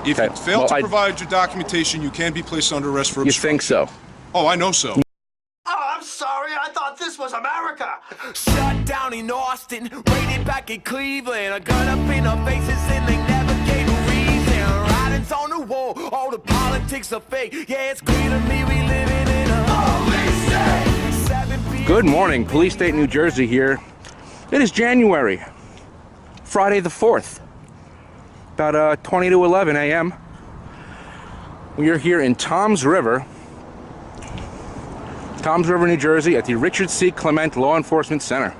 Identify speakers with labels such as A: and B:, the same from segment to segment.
A: If you fail to provide your documentation, you can be placed under arrest for obstruction.
B: You think so?
A: Oh, I know so.
C: Oh, I'm sorry. I thought this was America. Shut down in Austin, raided back in Cleveland. A gun up in our faces and they never gave a reason. Writings on the wall, all the politics are fake. Yeah, it's clear to me we living in a police state.
B: Good morning, Police State, New Jersey here. It is January, Friday the 4th, about 20 to 11 a.m. We are here in Toms River, New Jersey, at the Richard C. Clement Law Enforcement Center.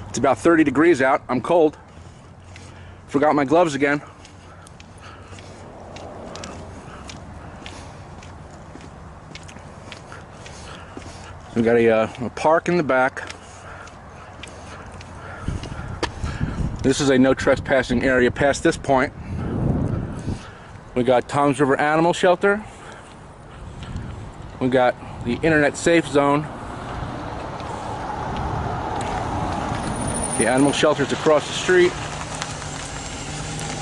B: It's about 30 degrees out. I'm cold. Forgot my gloves again. We got a park in the back. This is a no trespassing area past this point. We got Toms River Animal Shelter. We got the Internet Safe Zone. The animal shelter's across the street.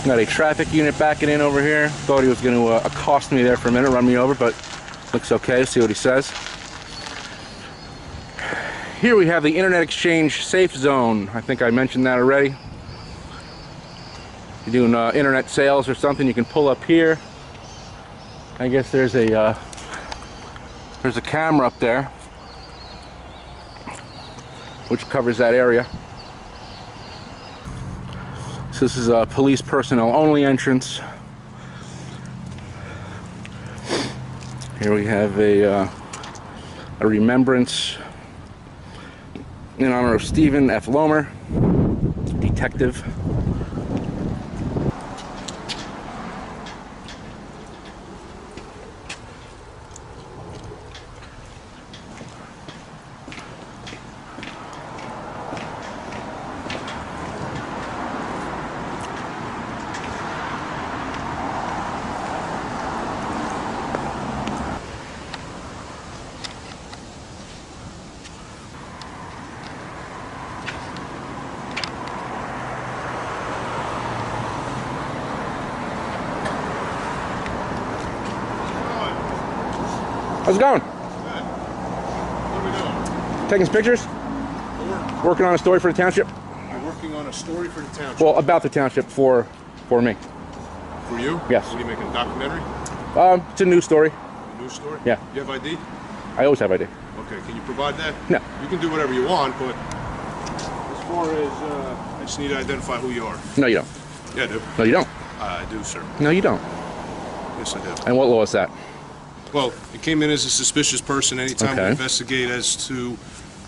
B: Got a traffic unit backing in over here. Thought he was going to accost me there for a minute, run me over, but looks okay. See what he says. Here we have the Internet Exchange Safe Zone. I think I mentioned that already. If you're doing internet sales or something, you can pull up here. I guess there's a camera up there which covers that area. So this is a police personnel only entrance. Here we have a remembrance in honor of Stephen F. Lomer, detective. How's it going?
A: Good. What are we doing?
B: Taking some pictures? Working on a story for the township?
A: You're working on a story for the township?
B: Well, about the township for me.
A: For you?
B: Yes.
A: What are you making, a documentary?
B: It's a news story.
A: A news story?
B: Yeah.
A: You have ID?
B: I always have ID.
A: Okay, can you provide that?
B: No.
A: You can do whatever you want, but as far as, I just need to identify who you are.
B: No, you don't.
A: Yeah, I do.
B: No, you don't.
A: I do, sir.
B: No, you don't.
A: Yes, I do.
B: And what law is that?
A: Well, it came in as a suspicious person. Anytime we
B: Okay.
A: investigate as to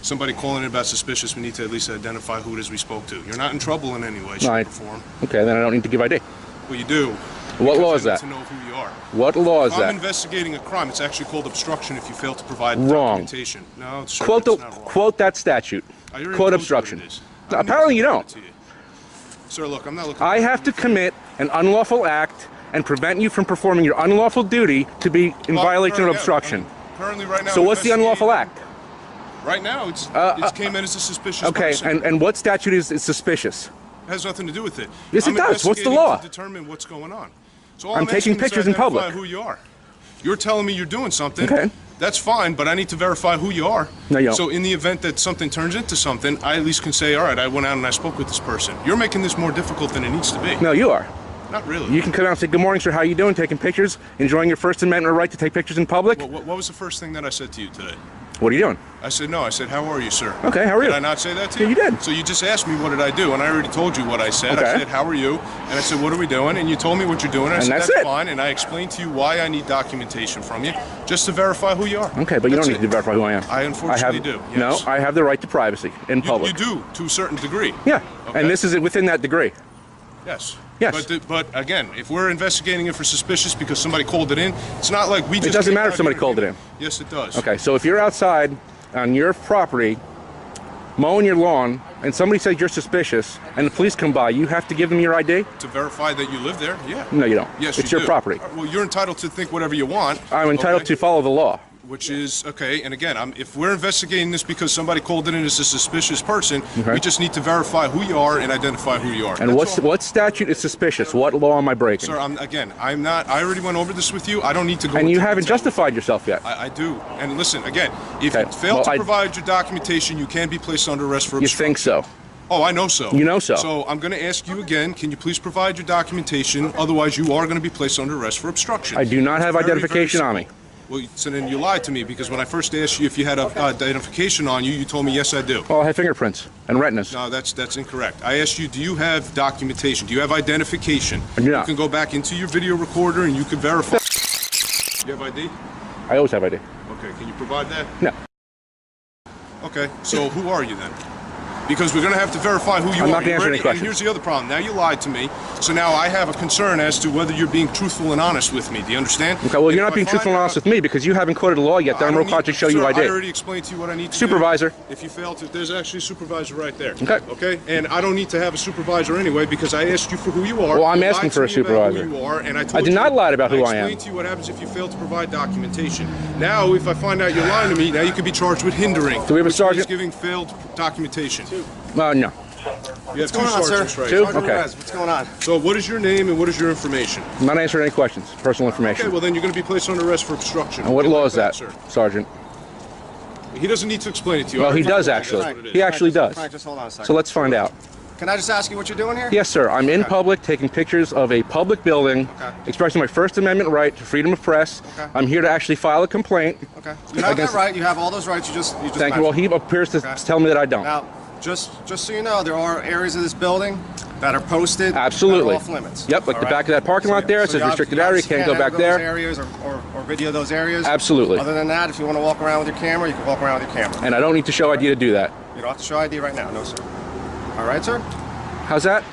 A: somebody calling in about suspicious, we need to at least identify who it is we spoke to. You're not in trouble in any way, shape, or form.
B: Okay, then I don't need to give ID.
A: Well, you do.
B: What law is that?
A: To know who you are.
B: What law is
A: If I'm
B: that?
A: investigating a crime, it's actually called obstruction if you fail to provide
B: Wrong.
A: documentation. No, sir,
B: Quote
A: that's not wrong.
B: quote that statute.
A: I already
B: Quote
A: told you
B: obstruction.
A: what it is.
B: No,
A: I'm not
B: apparently you
A: giving
B: don't.
A: it to you. Sir, look, I'm not looking.
B: I have to commit an unlawful act and prevent you from performing your unlawful duty to be in violation of obstruction.
A: Currently, right now.
B: So what's the unlawful act?
A: Right now, it came in as a suspicious person.
B: Okay, and what statute is suspicious?
A: It has nothing to do with it.
B: Yes, it does. What's the
A: investigating
B: law?
A: To determine what's going on. So all
B: I'm taking
A: asking is to
B: pictures in
A: identify
B: public.
A: Who you are? You're telling me you're doing something.
B: Okay.
A: That's fine, but I need to verify who you are.
B: No, you don't.
A: So in the event that something turns into something, I at least can say, all right, I went out and I spoke with this person. You're making this more difficult than it needs to be.
B: No, you are.
A: Not really.
B: You can come out and say, good morning, sir, how you doing? Taking pictures, enjoying your First Amendment right to take pictures in public?
A: What was the first thing that I said to you today?
B: What are you doing?
A: I said, no. I said, how are you, sir?
B: Okay, how are you?
A: Did I not say that to you?
B: Yeah, you did.
A: So you just asked me what did I do, and I already told you what I said.
B: Okay.
A: I said, how are you? And I said, what are we doing? And you told me what you're doing. And I said,
B: that's
A: that's
B: it.
A: fine. And I explained to you why I need documentation from you, just to verify who you are.
B: Okay, but you
A: That's
B: don't need to verify who I am.
A: I unfortunately do. Yes.
B: No, I have the right to privacy in public.
A: You do, to a certain degree.
B: Yeah,
A: Okay.
B: and this is within that degree.
A: Yes.
B: Yes.
A: But again, if we're investigating it for suspicious because somebody called it in, it's not like we just.
B: It doesn't
A: came
B: matter
A: out
B: if somebody
A: here
B: called it
A: and-
B: in.
A: Yes, it does.
B: Okay, so if you're outside on your property mowing your lawn and somebody says you're suspicious and the police come by, you have to give them your ID?
A: To verify that you live there, yeah.
B: No, you don't.
A: Yes,
B: it's
A: you
B: your
A: do.
B: property.
A: Well, you're entitled to think whatever you want.
B: I'm entitled
A: okay?
B: to follow the law.
A: Which is, okay, and again, if we're investigating this because somebody called it in as a suspicious person, we just need to verify who you are and identify who you are.
B: And what statute is suspicious? What law am I breaking?
A: Sir, I'm not, I already went over this with you. I don't need to go
B: And you
A: into
B: haven't
A: detail.
B: justified yourself yet.
A: I do. And listen, again, if you fail to provide your documentation, you can be placed under arrest for obstruction.
B: You think so?
A: Oh, I know so.
B: You know so.
A: So I'm going to ask you again, can you please provide your documentation? Otherwise, you are going to be placed under arrest for obstruction.
B: I do not have identification on me.
A: Well, so then you lied to me, because when I first asked you if you had identification on you, you told me, yes, I do.
B: Well, I have fingerprints and retinas.
A: No, that's incorrect. I asked you, do you have documentation? Do you have identification?
B: I do not.
A: You can go back into your video recorder and you can verify. You have ID?
B: I always have ID.
A: Okay, can you provide that?
B: No.
A: Okay, so who are you then? Because we're going to have to verify who you are.
B: I'm not going to answer any
A: And
B: questions.
A: here's the other problem. Now you lied to me, so now I have a concern as to whether you're being truthful and honest with me. Do you understand?
B: Okay, well, you're not being truthful and honest with me because you haven't quoted a law yet that I'm required to show you ID.
A: I already explained to you what I need to
B: Supervisor.
A: do. If you fail to, there's actually a supervisor right there.
B: Okay.
A: Okay, and I don't need to have a supervisor anyway because I asked you for who you are.
B: Well, I'm
A: You
B: asking
A: lied to
B: for a
A: me about
B: supervisor.
A: Who you are, and I
B: I did not lie about who I am.
A: I explained to you what happens if you fail to provide documentation. Now, if I find out you're lying to me, now you could be charged with hindering.
B: Do we have a
A: which
B: sergeant?
A: means giving failed documentation.
B: No.
A: You have two
D: going on,
A: sergeants
D: sir?
A: right
B: Two?
A: here.
D: Sergeant
B: Okay.
D: Perez, what's going on?
A: So what is your name and what is your information?
B: I'm not answering any questions. Personal information.
A: Okay, well then you're going to be placed under arrest for obstruction.
B: And what
A: Okay,
B: law
A: like
B: is that,
A: sir?
B: Sergeant?
A: He doesn't need to explain it to you.
B: Well,
A: I
B: he
A: already
B: does
A: told you
B: actually.
A: that's what it is.
B: He actually does.
D: Frank, just hold on a second.
B: So let's find out.
D: Can I just ask you what you're doing here?
B: Yes, sir. I'm in public taking pictures of a public building, expressing my First Amendment right to freedom of press.
D: Okay.
B: I'm here to actually file a complaint.
D: Okay. You have that right. You have all those rights. You just
B: Thank you. Well, he appears to tell me that I don't.
D: Now, just so you know, there are areas of this building that are posted.
B: Absolutely.
D: That are off limits.
B: Yep, like
D: All
B: the
D: right?
B: back of that parking lot there, it says
D: you
B: restricted area,
D: obviously
B: can't go back
D: enter
B: there.
D: Those areas or video those areas.
B: Absolutely.
D: Other than that, if you want to walk around with your camera, you can walk around with your camera.
B: And I don't need to show ID to do that.
D: You don't have to show ID right now, no sir. All right, sir.
B: How's that?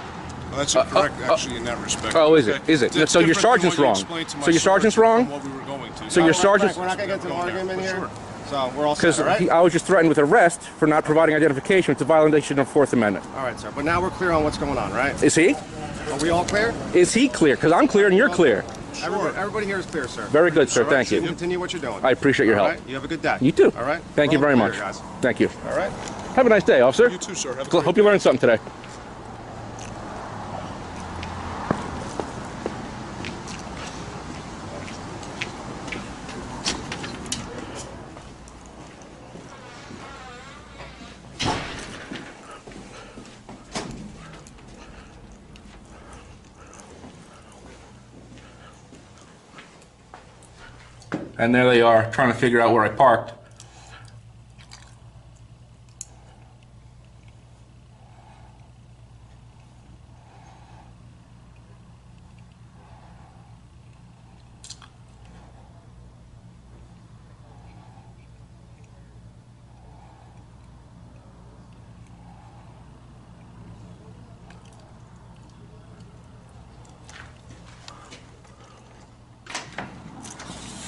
A: Well, that's incorrect, actually, in that respect.
B: Oh, is it?
A: Okay.
B: Is it?
A: It's
B: So your
A: different than
B: sergeant's
A: what you
B: wrong.
A: explained to my
B: So your sergeant's
A: sergeant
B: wrong?
A: from what we were going to.
B: So your sergeant's...
D: Frank, we're not going to get into an argument here.
A: Sure.
D: So we're all set,
B: Because
D: all right?
B: I was just threatened with arrest for not providing identification. It's a violation of Fourth Amendment.
D: All right, sir. But now we're clear on what's going on, right?
B: Is he?
D: Are we all clear?
B: Is he clear? Because I'm clear and you're clear.
D: Everybody here is clear, sir.
B: Very good, sir. Thank
D: You
B: you.
D: continue what you're doing.
B: I appreciate your
D: All
B: help.
D: right? You have a good day.
B: You too.
D: All right?
B: Thank you
D: We're
B: very
D: all
B: much.
D: clear, guys.
B: Thank you.
D: All right?
B: Have a nice day, officer.
A: You too, sir. Have a great
B: Hope you learned something today. And there they are, trying to figure out where I parked.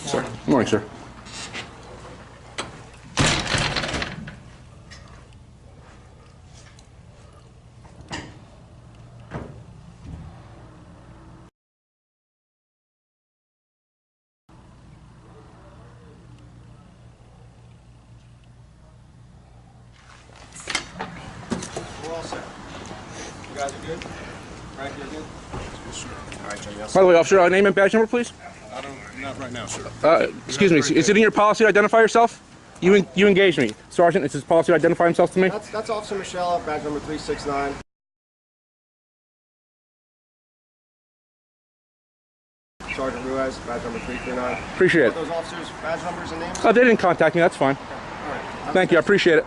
B: Sir. Good morning, sir.
D: We're all set. You guys are good? Frank, you're good? All right, Jimmy.
B: By the way, officer, name and badge number, please.
A: Not right now, sir.
B: Excuse me, is it in your policy to identify yourself? You engaged me. Sergeant, it's his policy to identify himself to me?
D: That's Officer Michelle, badge number 369. Sergeant Ruiz, badge number 339.
B: Appreciate it.
D: Those officers' badge numbers and names?
B: Oh, they didn't contact me, that's fine.
D: All right.
B: Thank you, I appreciate it.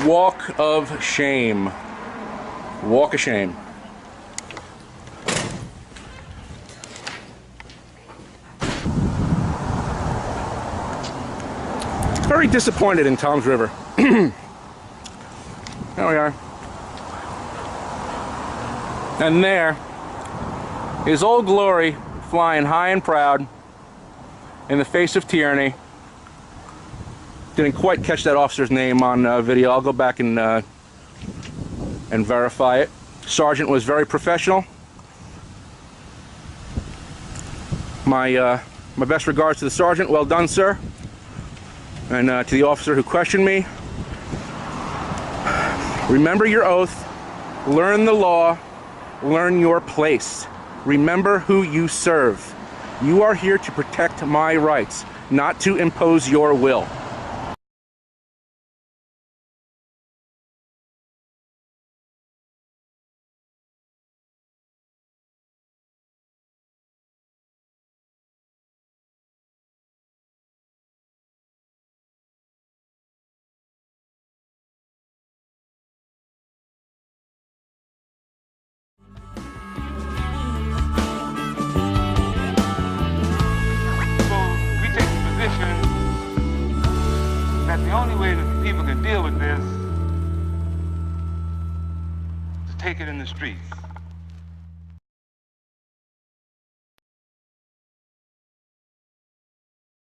B: Walk of shame. Walk of shame. Very disappointed in Tom's River. There we are. And there is Old Glory flying high and proud in the face of tyranny. Didn't quite catch that officer's name on video. I'll go back and verify it. Sergeant was very professional. My best regards to the sergeant. Well done, sir. And to the officer who questioned me, remember your oath, learn the law, learn your place. Remember who you serve. You are here to protect my rights, not to impose your will.
E: That the only way that people can deal with this is to take it in the streets.